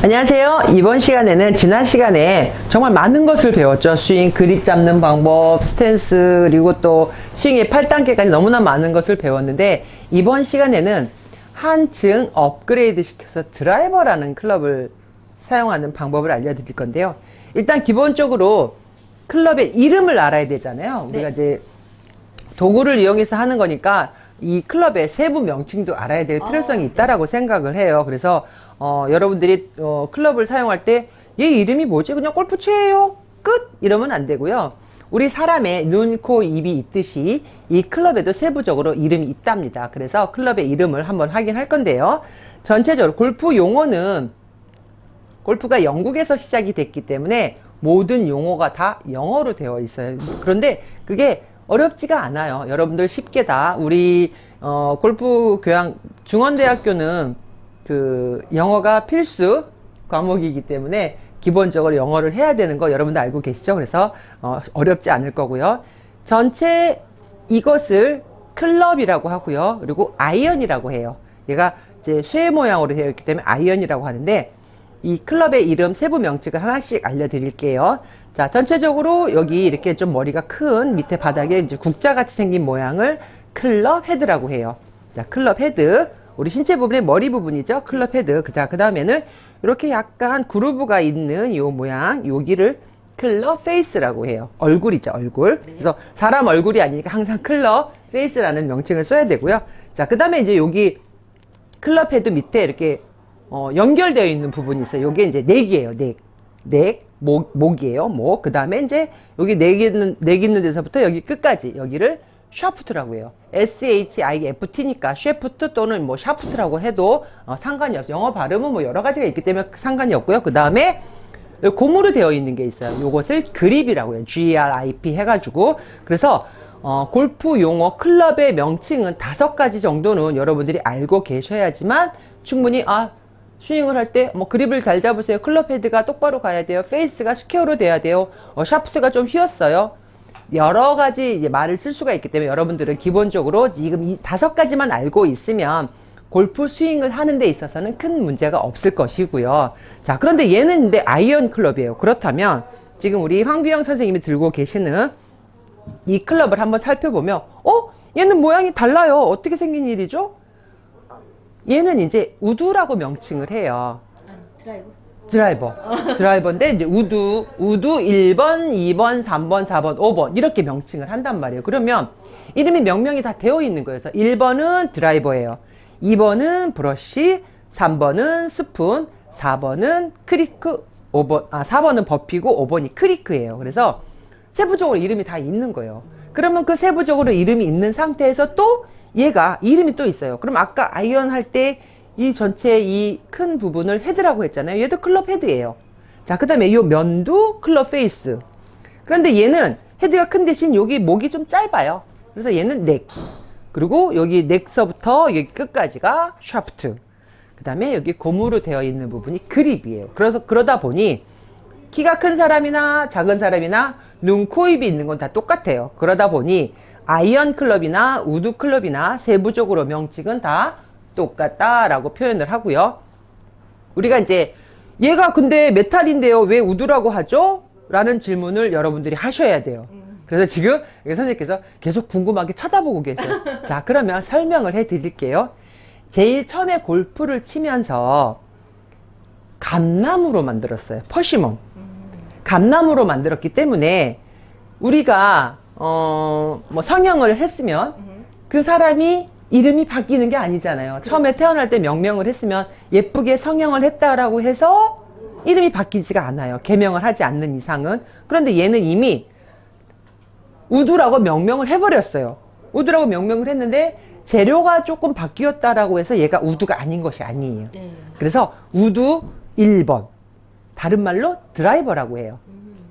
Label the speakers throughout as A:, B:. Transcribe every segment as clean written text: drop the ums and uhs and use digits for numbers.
A: 안녕하세요. 이번 시간에는 지난 시간에 정말 많은 것을 배웠죠. 스윙, 그립 잡는 방법, 스탠스, 그리고 또 스윙의 8단계까지 너무나 많은 것을 배웠는데, 이번 시간에는 한층 업그레이드 시켜서 드라이버라는 클럽을 사용하는 방법을 알려드릴 건데요. 일단 기본적으로 클럽의 이름을 알아야 되잖아요. 우리가 이제 도구를 이용해서 하는 거니까 이 클럽의 세부 명칭도 알아야 될 필요성이 있다라고 생각을 해요. 그래서 여러분들이 클럽을 사용할 때 얘 이름이 뭐지? 그냥 골프채예요? 끝! 이러면 안 되고요. 우리 사람의 눈, 코, 입이 있듯이 이 클럽에도 세부적으로 이름이 있답니다. 그래서 클럽의 이름을 한번 확인할 건데요. 전체적으로 골프 용어는 골프가 영국에서 시작이 됐기 때문에 모든 용어가 다 영어로 되어 있어요. 그런데 그게 어렵지가 않아요. 여러분들 쉽게 다 우리 골프 교양 중원대학교는 그 영어가 필수 과목이기 때문에 기본적으로 영어를 해야 되는 거 여러분들 알고 계시죠? 그래서 어렵지 않을 거고요. 전체 이것을 클럽이라고 하고요. 그리고 아이언이라고 해요. 얘가 이제 쇠 모양으로 되어 있기 때문에 아이언이라고 하는데, 이 클럽의 이름 세부 명칭을 하나씩 알려드릴게요. 자, 전체적으로 여기 이렇게 좀 머리가 큰 밑에 바닥에 이제 국자같이 생긴 모양을 클럽 헤드라고 해요. 자, 클럽 헤드. 우리 신체 부분의 머리 부분이죠. 클럽 헤드. 자, 그 다음에는 이렇게 약간 그루브가 있는 이 모양, 여기를 클럽 페이스라고 해요. 얼굴이죠, 얼굴. 네. 그래서 사람 얼굴이 아니니까 항상 클럽 페이스라는 명칭을 써야 되고요. 자, 그 다음에 이제 여기 클럽 헤드 밑에 이렇게 연결되어 있는 부분이 있어요. 요게 이제 넥이에요, 넥. 목이에요, 목. 그 다음에 이제 여기 넥 있는 데서부터 여기 끝까지, 여기를 샤프트라고 해요. SHIFT니까 샤프트 또는 뭐 샤프트라고 해도 상관이 없어요. 영어 발음은 뭐 여러 가지가 있기 때문에 상관이 없고요. 그 다음에 고무로 되어 있는 게 있어요. 요것을 그립이라고 해요. GRIP 해가지고. 그래서 골프 용어 클럽의 명칭은 5가지 정도는 여러분들이 알고 계셔야지만 충분히 스윙을 할 때 뭐 그립을 잘 잡으세요. 클럽 헤드가 똑바로 가야 돼요. 페이스가 스퀘어로 돼야 돼요. 샤프트가 좀 휘었어요. 여러 가지 이제 말을 쓸 수가 있기 때문에 여러분들은 기본적으로 지금 이 5가지만 알고 있으면 골프 스윙을 하는 데 있어서는 큰 문제가 없을 것이고요. 자, 그런데 얘는 근데 아이언 클럽이에요. 그렇다면 지금 우리 황규영 선생님이 들고 계시는 이 클럽을 한번 살펴보면 얘는 모양이 달라요. 어떻게 생긴 일이죠? 얘는 이제 우드라고 명칭을 해요. 드라이버인데 이제 우드 1번, 2번, 3번, 4번, 5번 이렇게 명칭을 한단 말이에요. 그러면 이름이 명명이 다 되어 있는 거예요. 그래서 1번은 드라이버예요. 2번은 브러쉬, 3번은 스푼, 4번은 크리크, 4번은 버피고 5번이 크리크예요. 그래서 세부적으로 이름이 다 있는 거예요. 그러면 그 세부적으로 이름이 있는 상태에서 또 얘가 이름이 또 있어요. 그럼 아까 아이언 할 때 이 전체 이 큰 부분을 헤드라고 했잖아요. 얘도 클럽 헤드예요. 자, 그 다음에 이 면도 클럽 페이스. 그런데 얘는 헤드가 큰 대신 여기 목이 좀 짧아요. 그래서 얘는 넥. 그리고 여기 넥서부터 여기 끝까지가 샤프트. 그 다음에 여기 고무로 되어 있는 부분이 그립이에요. 그래서 그러다 보니 키가 큰 사람이나 작은 사람이나 눈, 코, 입이 있는 건 다 똑같아요. 그러다 보니 아이언 클럽이나 우드 클럽이나 세부적으로 명칭은 다 똑같다라고 표현을 하고요. 우리가 이제 얘가 근데 메탈인데요, 왜 우드라고 하죠? 라는 질문을 여러분들이 하셔야 돼요. 그래서 지금 선생님께서 계속 궁금하게 쳐다보고 계세요. 자, 그러면 설명을 해 드릴게요. 제일 처음에 골프를 치면서 감나무로 만들었어요. 퍼시몬. 감나무로 만들었기 때문에 우리가 뭐 성형을 했으면 그 사람이 이름이 바뀌는 게 아니잖아요. 처음에 태어날 때 명명을 했으면 예쁘게 성형을 했다라고 해서 이름이 바뀌지가 않아요. 개명을 하지 않는 이상은. 그런데 얘는 이미 우드라고 명명을 해버렸어요. 우드라고 명명을 했는데 재료가 조금 바뀌었다라고 해서 얘가 우드가 아닌 것이 아니에요. 그래서 우드 1번, 다른 말로 드라이버라고 해요.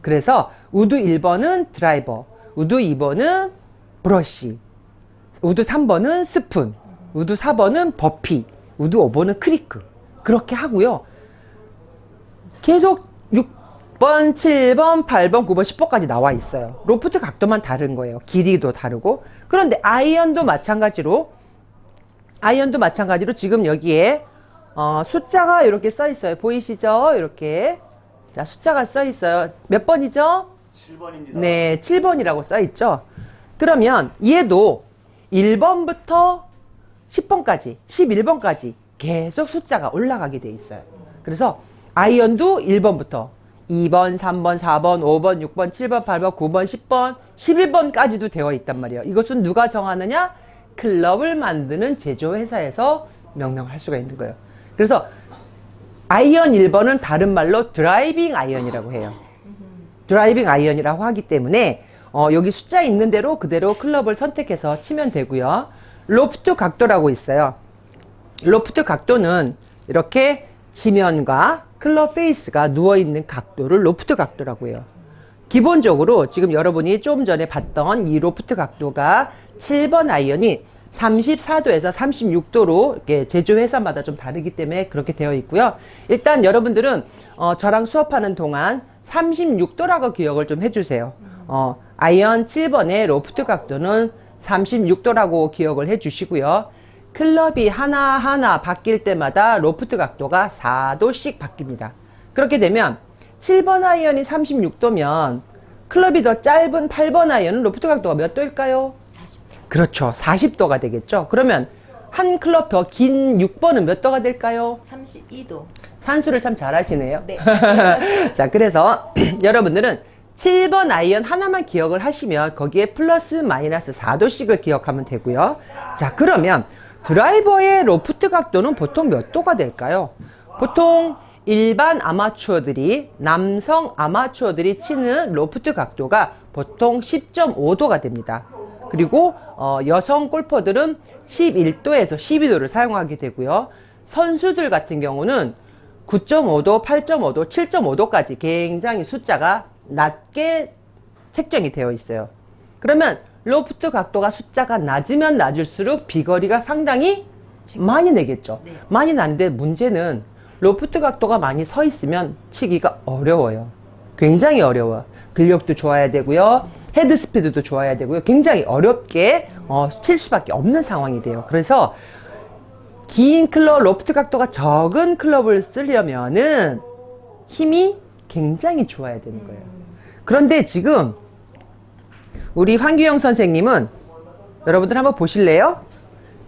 A: 그래서 우드 1번은 드라이버, 우드 2번은 브러쉬, 우드 3번은 스푼, 우드 4번은 버피, 우드 5번은 크리크. 그렇게 하고요. 계속 6번, 7번, 8번, 9번, 10번까지 나와 있어요. 로프트 각도만 다른 거예요. 길이도 다르고. 그런데 아이언도 마찬가지로 지금 여기에 숫자가 이렇게 써 있어요. 보이시죠? 이렇게. 자, 숫자가 써 있어요. 몇 번이죠?
B: 7번입니다.
A: 네, 7번이라고 써 있죠. 그러면 얘도 1번부터 10번까지, 11번까지 계속 숫자가 올라가게 돼 있어요. 그래서 아이언도 1번부터 2번, 3번, 4번, 5번, 6번, 7번, 8번, 9번, 10번, 11번까지도 되어 있단 말이에요. 이것은 누가 정하느냐? 클럽을 만드는 제조회사에서 명령할 수가 있는 거예요. 그래서 아이언 1번은 다른 말로 드라이빙 아이언이라고 해요. 드라이빙 아이언이라고 하기 때문에 여기 숫자 있는 대로 그대로 클럽을 선택해서 치면 되고요. 로프트 각도라고 있어요. 로프트 각도는 이렇게 지면과 클럽 페이스가 누워있는 각도를 로프트 각도라고 해요. 기본적으로 지금 여러분이 좀 전에 봤던 이 로프트 각도가 7번 아이언이 34도에서 36도로 이렇게 제조회사마다 좀 다르기 때문에 그렇게 되어 있고요. 일단 여러분들은 저랑 수업하는 동안 36도라고 기억을 좀 해주세요. 아이언 7번의 로프트 각도는 36도라고 기억을 해주시고요. 클럽이 하나하나 바뀔 때마다 로프트 각도가 4도씩 바뀝니다. 그렇게 되면 7번 아이언이 36도면 클럽이 더 짧은 8번 아이언은 로프트 각도가 몇 도일까요?
C: 40도.
A: 그렇죠. 40도가 되겠죠. 그러면 한 클럽 더 긴 6번은 몇 도가 될까요?
C: 32도.
A: 산수를 참 잘하시네요.
C: 네.
A: 자, 그래서 여러분들은 7번 아이언 하나만 기억을 하시면 거기에 플러스 마이너스 4도씩을 기억하면 되고요. 자, 그러면 드라이버의 로프트 각도는 보통 몇 도가 될까요? 보통 일반 아마추어들이, 남성 아마추어들이 치는 로프트 각도가 보통 10.5도가 됩니다. 그리고 여성 골퍼들은 11도에서 12도를 사용하게 되고요. 선수들 같은 경우는 9.5도, 8.5도, 7.5도까지 굉장히 숫자가 낮게 책정이 되어 있어요. 그러면 로프트 각도가 숫자가 낮으면 낮을수록 비거리가 상당히 많이 내겠죠.
C: 네.
A: 많이 나는데 문제는 로프트 각도가 많이 서 있으면 치기가 어려워요. 굉장히 어려워요. 근력도 좋아야 되고요. 헤드 스피드도 좋아야 되고요. 굉장히 어렵게 칠 수밖에 없는 상황이 돼요. 그래서 긴 클럽, 로프트 각도가 적은 클럽을 쓰려면은 힘이 굉장히 좋아야 되는 거예요. 그런데 지금 우리 황규영 선생님은 여러분들 한번 보실래요?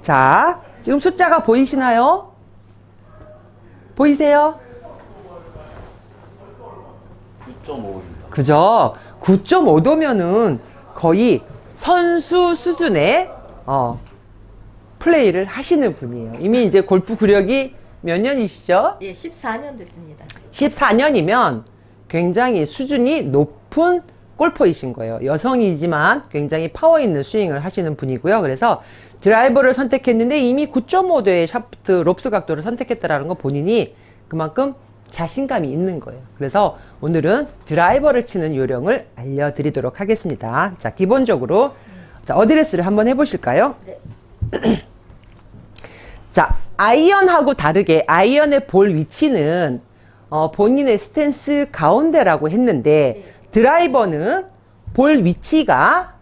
A: 자, 지금 숫자가 보이시나요? 보이세요?
B: 9.5입니다.
A: 그죠? 9.5도면은 거의 선수 수준의 플레이를 하시는 분이에요. 이미 이제 골프 구력이 몇 년이시죠?
C: 예, 14년 됐습니다.
A: 14년이면 굉장히 수준이 높은 골퍼이신 거예요. 여성이지만 굉장히 파워 있는 스윙을 하시는 분이고요. 그래서 드라이버를 선택했는데 이미 9.5도의 샤프트, 로프트 각도를 선택했다라는 거 본인이 그만큼 자신감이 있는 거예요. 그래서 오늘은 드라이버를 치는 요령을 알려드리도록 하겠습니다. 자, 기본적으로 자, 어드레스를 한번 해보실까요?
C: 네.
A: 자, 아이언하고 다르게 아이언의 볼 위치는 본인의 스탠스 가운데라고 했는데
C: 네.
A: 드라이버는 볼 위치가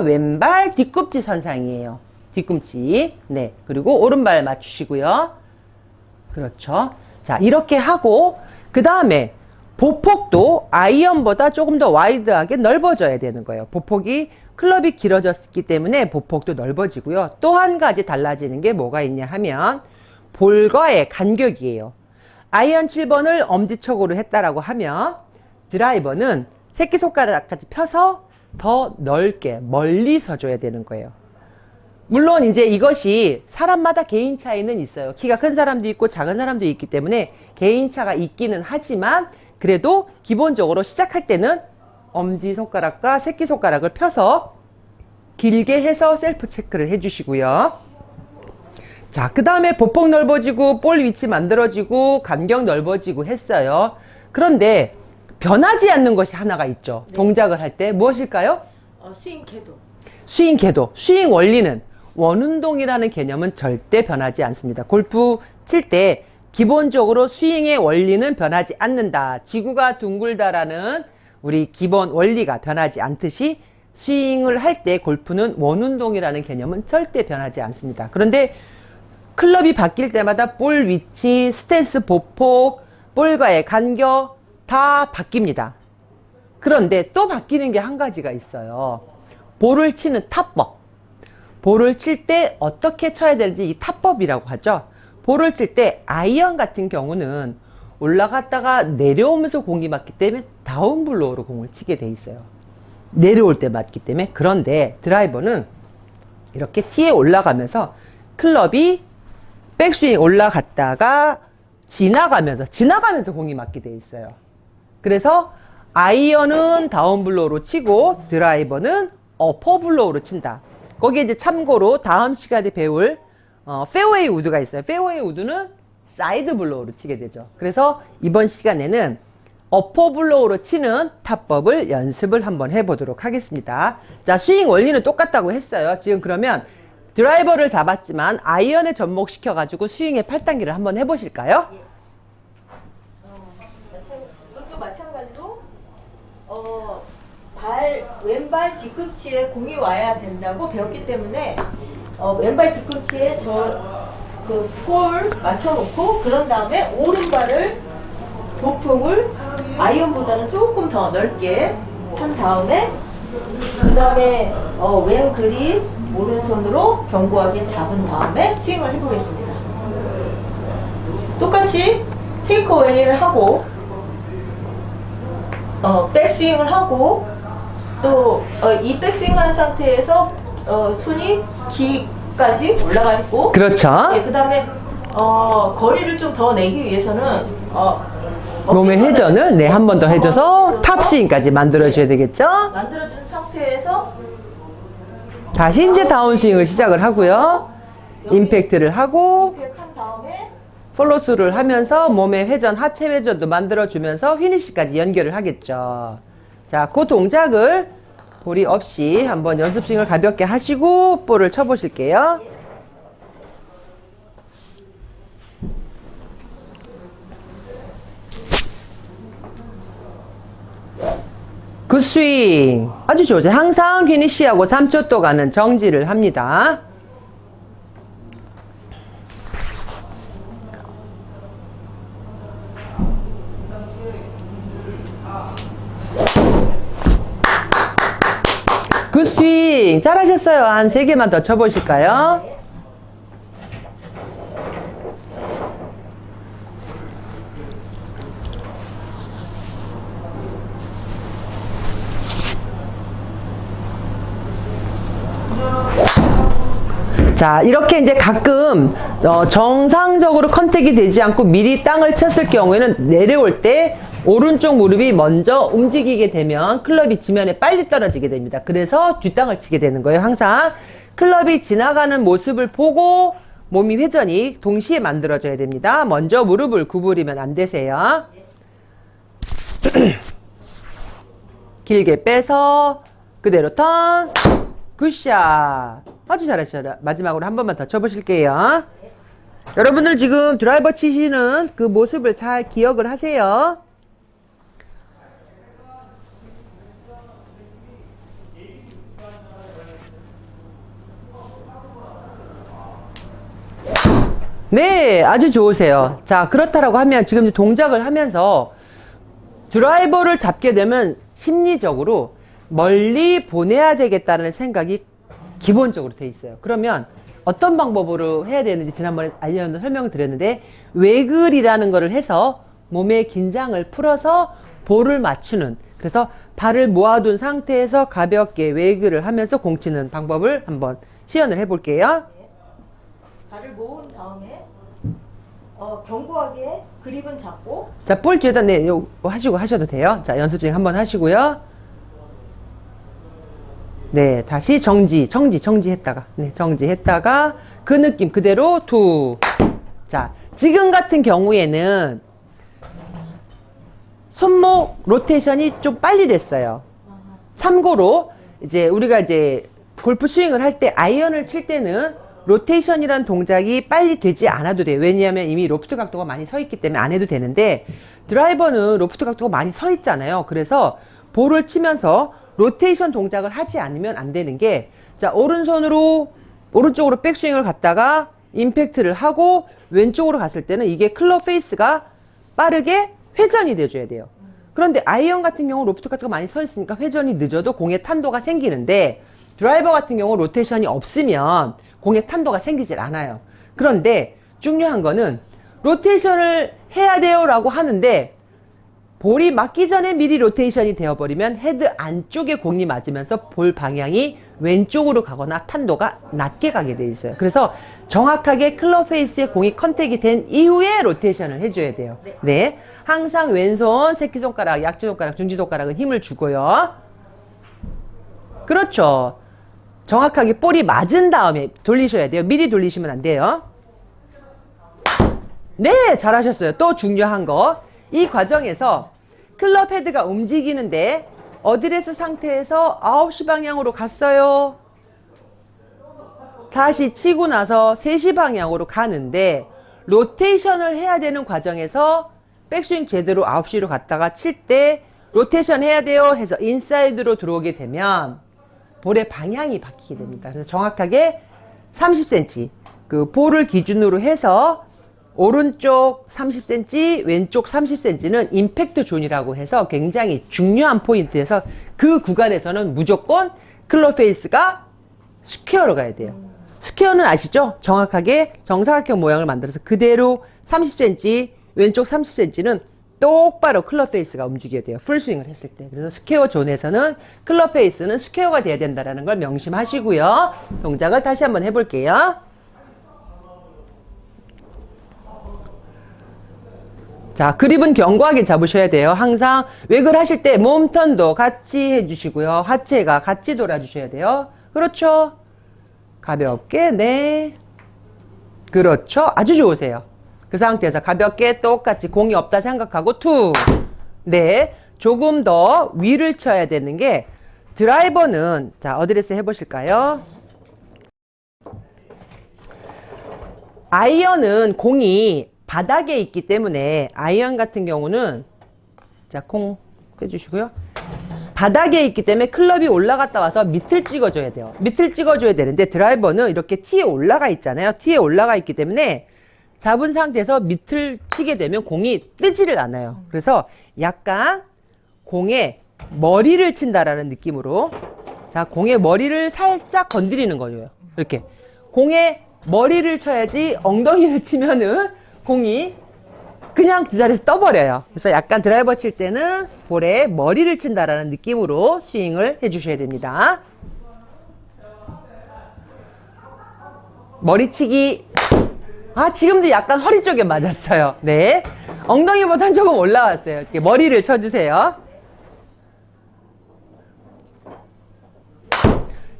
A: 왼발 뒤꿈치 선상이에요. 뒤꿈치. 네. 그리고 오른발 맞추시고요. 그렇죠. 자, 이렇게 하고 그 다음에 보폭도 아이언보다 조금 더 와이드하게 넓어져야 되는 거예요. 보폭이 클럽이 길어졌기 때문에 보폭도 넓어지고요. 또 한 가지 달라지는 게 뭐가 있냐 하면 볼과의 간격이에요. 아이언 7번을 엄지척으로 했다라고 하면 드라이버는 새끼손가락까지 펴서 더 넓게 멀리 서줘야 되는 거예요. 물론 이제 이것이 사람마다 개인 차이는 있어요. 키가 큰 사람도 있고 작은 사람도 있기 때문에 개인 차가 있기는 하지만 그래도 기본적으로 시작할 때는 엄지손가락과 새끼손가락을 펴서 길게 해서 셀프 체크를 해주시고요. 자, 그 다음에 보폭 넓어지고 볼 위치 만들어지고 간격 넓어지고 했어요. 그런데 변하지 않는 것이 하나가 있죠.
C: 네.
A: 동작을 할 때 무엇일까요?
C: 스윙 궤도.
A: 스윙 궤도, 스윙 원리는 원운동이라는 개념은 절대 변하지 않습니다. 골프 칠 때 기본적으로 스윙의 원리는 변하지 않는다. 지구가 둥글다라는 우리 기본 원리가 변하지 않듯이 스윙을 할 때 골프는 원운동이라는 개념은 절대 변하지 않습니다. 그런데 클럽이 바뀔 때마다 볼 위치, 스탠스 보폭, 볼과의 간격 다 바뀝니다. 그런데 또 바뀌는 게 한 가지가 있어요. 볼을 치는 타법. 볼을 칠 때 어떻게 쳐야 되는지 이 타법이라고 하죠. 볼을 칠 때 아이언 같은 경우는 올라갔다가 내려오면서 공이 맞기 때문에 다운블로우로 공을 치게 돼 있어요. 내려올 때 맞기 때문에. 그런데 드라이버는 이렇게 티에 올라가면서 클럽이 백스윙 올라갔다가 지나가면서 공이 맞게 돼 있어요. 그래서 아이언은 다운블로우로 치고 드라이버는 어퍼블로우로 친다. 거기에 이제 참고로 다음 시간에 배울 페어웨이 우드가 있어요. 페어웨이 우드는 사이드 블로우로 치게 되죠. 그래서 이번 시간에는 어퍼 블로우로 치는 타법을 연습을 한번 해보도록 하겠습니다. 자, 스윙 원리는 똑같다고 했어요. 지금 그러면 드라이버를 잡았지만 아이언에 접목시켜가지고 스윙의 8단계를 한번 해보실까요?
C: 이것도 마찬가지로 왼발 뒤꿈치에 공이 와야 된다고 배웠기 때문에 왼발 뒤꿈치에 볼 맞춰놓고 그런 다음에 오른발을 보폭을 아이언보다는 조금 더 넓게 한 다음에 그 다음에 왼 그립 오른손으로 견고하게 잡은 다음에 스윙을 해보겠습니다. 똑같이 테이크어웨이를 하고 백스윙을 하고 또 이 백스윙 한 상태에서 손이 귀까지 올라가 있고
A: 그렇죠.
C: 예, 그 다음에 거리를 좀 더 내기 위해서는
A: 몸의 회전을 한 번 더 해줘서 탑스윙까지 만들어줘야 되겠죠?
C: 만들어준 상태에서
A: 다시 이제 다운스윙을 시작을 하고요. 임팩트를 하고
C: 한 다음에
A: follow-through를 하면서 몸의 회전, 하체 회전도 만들어주면서 피니시까지 연결을 하겠죠. 자, 그 동작을 볼이 없이 한번 연습 스윙을 가볍게 하시고 볼을 쳐보실게요. 굿 스윙. 아주 좋죠. 항상 피니시하고 3초 동안은 정지를 합니다. 굿 스윙. 잘하셨어요. 한 3개만 더 쳐보실까요? 자, 이렇게 이제 가끔 정상적으로 컨택이 되지 않고 미리 땅을 쳤을 경우에는 내려올 때 오른쪽 무릎이 먼저 움직이게 되면 클럽이 지면에 빨리 떨어지게 됩니다. 그래서 뒷땅을 치게 되는 거예요. 항상 클럽이 지나가는 모습을 보고 몸이 회전이 동시에 만들어져야 됩니다. 먼저 무릎을 구부리면 안 되세요. 길게 빼서 그대로 턴. 굿샷. 아주 잘하셨어요. 마지막으로 한 번만 더 쳐보실게요. 여러분들 지금 드라이버 치시는 그 모습을 잘 기억을 하세요. 네, 아주 좋으세요. 자, 그렇다라고 하면 지금 이제 동작을 하면서 드라이버를 잡게 되면 심리적으로 멀리 보내야 되겠다는 생각이 기본적으로 돼 있어요. 그러면 어떤 방법으로 해야 되는지 지난번에 설명을 드렸는데 웨글이라는 거를 해서 몸의 긴장을 풀어서 볼을 맞추는, 그래서 발을 모아둔 상태에서 가볍게 웨글을 하면서 공 치는 방법을 한번 시연을 해볼게요.
C: 발을 모은 다음에 견고하게 그립은 잡고
A: 자, 볼 뒤에다 요거 하셔도 돼요. 자, 연습 중 한번 하시고요. 네, 다시 정지했다가, 네, 정지했다가, 그 느낌 그대로 자, 지금 같은 경우에는 손목 로테이션이 좀 빨리 됐어요. 참고로, 우리가 골프 스윙을 할 때, 아이언을 칠 때는 로테이션이란 동작이 빨리 되지 않아도 돼요. 왜냐하면 이미 로프트 각도가 많이 서 있기 때문에 안 해도 되는데, 드라이버는 로프트 각도가 많이 서 있잖아요. 그래서 볼을 치면서 로테이션 동작을 하지 않으면 안 되는 게, 자, 오른손으로, 오른쪽으로 백스윙을 갔다가 임팩트를 하고 왼쪽으로 갔을 때는 이게 클럽 페이스가 빠르게 회전이 돼줘야 돼요. 그런데 아이언 같은 경우 로프트 카트가 많이 서 있으니까 회전이 늦어도 공의 탄도가 생기는데, 드라이버 같은 경우 로테이션이 없으면 공의 탄도가 생기질 않아요. 그런데 중요한 거는 로테이션을 해야 돼요 라고 하는데, 볼이 맞기 전에 미리 로테이션이 되어버리면 헤드 안쪽에 공이 맞으면서 볼 방향이 왼쪽으로 가거나 탄도가 낮게 가게 돼 있어요. 그래서 정확하게 클럽 페이스에 공이 컨택이 된 이후에 로테이션을 해줘야 돼요. 네. 항상 왼손, 새끼손가락, 약지손가락, 중지손가락은 힘을 주고요. 그렇죠. 정확하게 볼이 맞은 다음에 돌리셔야 돼요. 미리 돌리시면 안 돼요. 네, 잘하셨어요. 또 중요한 거. 이 과정에서 클럽 헤드가 움직이는데 어드레스 상태에서 9시 방향으로 갔어요. 다시 치고 나서 3시 방향으로 가는데 로테이션을 해야 되는 과정에서 백스윙 제대로 9시로 갔다가 칠 때 로테이션 해야 돼요 해서 인사이드로 들어오게 되면 볼의 방향이 바뀌게 됩니다. 그래서 정확하게 30cm 그 볼을 기준으로 해서 오른쪽 30cm, 왼쪽 30cm는 임팩트 존이라고 해서 굉장히 중요한 포인트에서 그 구간에서는 무조건 클럽 페이스가 스퀘어로 가야 돼요. 스퀘어는 아시죠? 정확하게 정사각형 모양을 만들어서 그대로 30cm, 왼쪽 30cm는 똑바로 클럽 페이스가 움직여야 돼요. 풀스윙을 했을 때. 그래서 스퀘어 존에서는 클럽 페이스는 스퀘어가 돼야 된다는 걸 명심하시고요. 동작을 다시 한번 해볼게요. 자, 그립은 견고하게 잡으셔야 돼요. 항상 웨글 하실 때 몸턴도 같이 해주시고요. 하체가 같이 돌아주셔야 돼요. 그렇죠. 가볍게, 네. 그렇죠. 아주 좋으세요. 그 상태에서 가볍게 똑같이 공이 없다 생각하고 투. 네. 조금 더 위를 쳐야 되는 게 드라이버는, 자, 어드레스 해보실까요? 아이언은 공이 바닥에 있기 때문에 아이언 같은 경우는, 자, 콩 빼주시고요. 바닥에 있기 때문에 클럽이 올라갔다 와서 밑을 찍어줘야 돼요. 밑을 찍어줘야 되는데 드라이버는 이렇게 티에 올라가 있잖아요. 티에 올라가 있기 때문에 잡은 상태에서 밑을 치게 되면 공이 뜨지를 않아요. 그래서 약간 공에 머리를 친다라는 느낌으로, 자, 공의 머리를 살짝 건드리는 거예요. 이렇게 공에 머리를 쳐야지 엉덩이를 치면은 공이 그냥 그 자리에서 떠버려요. 그래서 약간 드라이버 칠 때는 볼에 머리를 친다라는 느낌으로 스윙을 해주셔야 됩니다. 머리치기. 아, 지금도 약간 허리 쪽에 맞았어요. 네. 엉덩이보단 조금 올라왔어요. 이렇게 머리를 쳐주세요.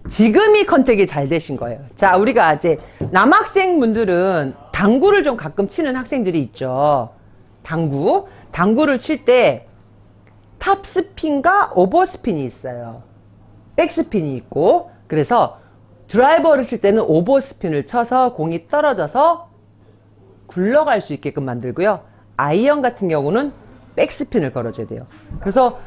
A: 지금이 컨택이 잘 되신 거예요. 자, 우리가 이제 남학생분들은 당구를 좀 가끔 치는 학생들이 있죠. 당구를 칠 때 탑스핀과 오버스핀이 있어요. 백스핀이 있고, 그래서 드라이버를 칠 때는 오버스핀을 쳐서 공이 떨어져서 굴러갈 수 있게끔 만들고요. 아이언 같은 경우는 백스핀을 걸어줘야 돼요. 그래서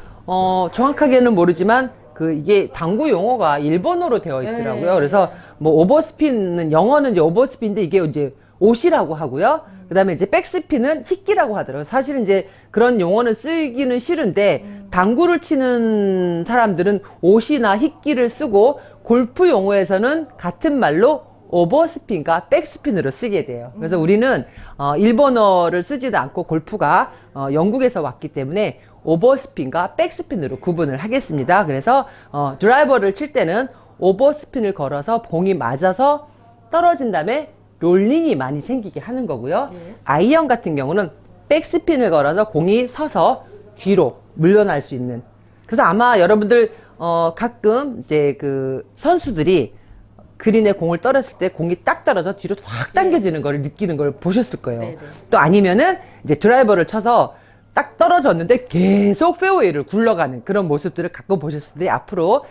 A: 정확하게는 모르지만 이게 당구 용어가 일본어로 되어 있더라고요.
C: 네.
A: 그래서 뭐 오버스핀은, 영어는 이제 오버스핀인데 이게 이제 옷이라고 하고요. 그 다음에 이제 백스핀은 히끼라고 하더라고요. 사실은 이제 그런 용어는 쓰기는 싫은데, 당구를 치는 사람들은 옷이나 히끼를 쓰고, 골프 용어에서는 같은 말로 오버스핀과 백스핀으로 쓰게 돼요. 그래서 우리는 일본어를 쓰지도 않고 골프가 영국에서 왔기 때문에 오버스핀과 백스핀으로 구분을 하겠습니다. 그래서 드라이버를 칠 때는 오버스핀을 걸어서 공이 맞아서 떨어진 다음에 롤링이 많이 생기게 하는 거고요.
C: 네.
A: 아이언 같은 경우는 백스핀을 걸어서 공이 서서 뒤로 물러날 수 있는. 그래서 아마 여러분들 가끔 이제 그 선수들이 그린에 공을 떨었을 때 공이 딱 떨어져 뒤로 확 당겨지는 걸 느끼는 걸 보셨을 거예요.
C: 네네.
A: 또 아니면은 이제 드라이버를 쳐서 딱 떨어졌는데 계속 페어웨이를 굴러가는 그런 모습들을 가끔 보셨을 때, 앞으로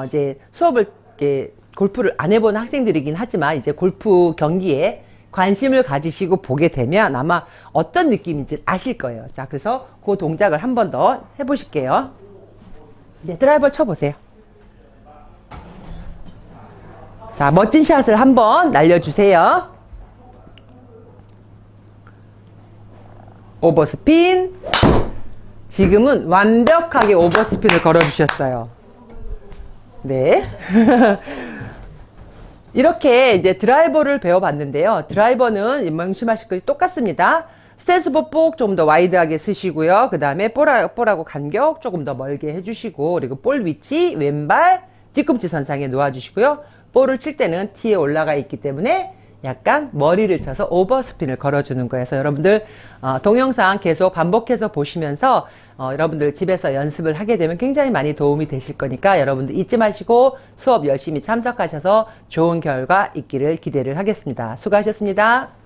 A: 이제 수업을 이렇게 골프를 안 해본 학생들이긴 하지만 이제 골프 경기에 관심을 가지시고 보게 되면 아마 어떤 느낌인지 아실 거예요. 자, 그래서 그 동작을 한 번 더 해보실게요. 네, 드라이버 쳐보세요. 자, 멋진 샷을 한번 날려주세요. 오버스핀. 지금은 완벽하게 오버스핀을 걸어주셨어요. 네. 이렇게 이제 드라이버를 배워봤는데요. 드라이버는 명심하실 것이 똑같습니다. 스탠스 보폭 좀 더 와이드하게 쓰시고요. 그 다음에 볼하고 간격 조금 더 멀게 해주시고, 그리고 볼 위치 왼발 뒤꿈치 선상에 놓아주시고요. 볼을 칠 때는 티에 올라가 있기 때문에 약간 머리를 쳐서 오버스핀을 걸어주는 거여서 여러분들 동영상 계속 반복해서 보시면서 여러분들 집에서 연습을 하게 되면 굉장히 많이 도움이 되실 거니까 여러분들 잊지 마시고 수업 열심히 참석하셔서 좋은 결과 있기를 기대를 하겠습니다. 수고하셨습니다.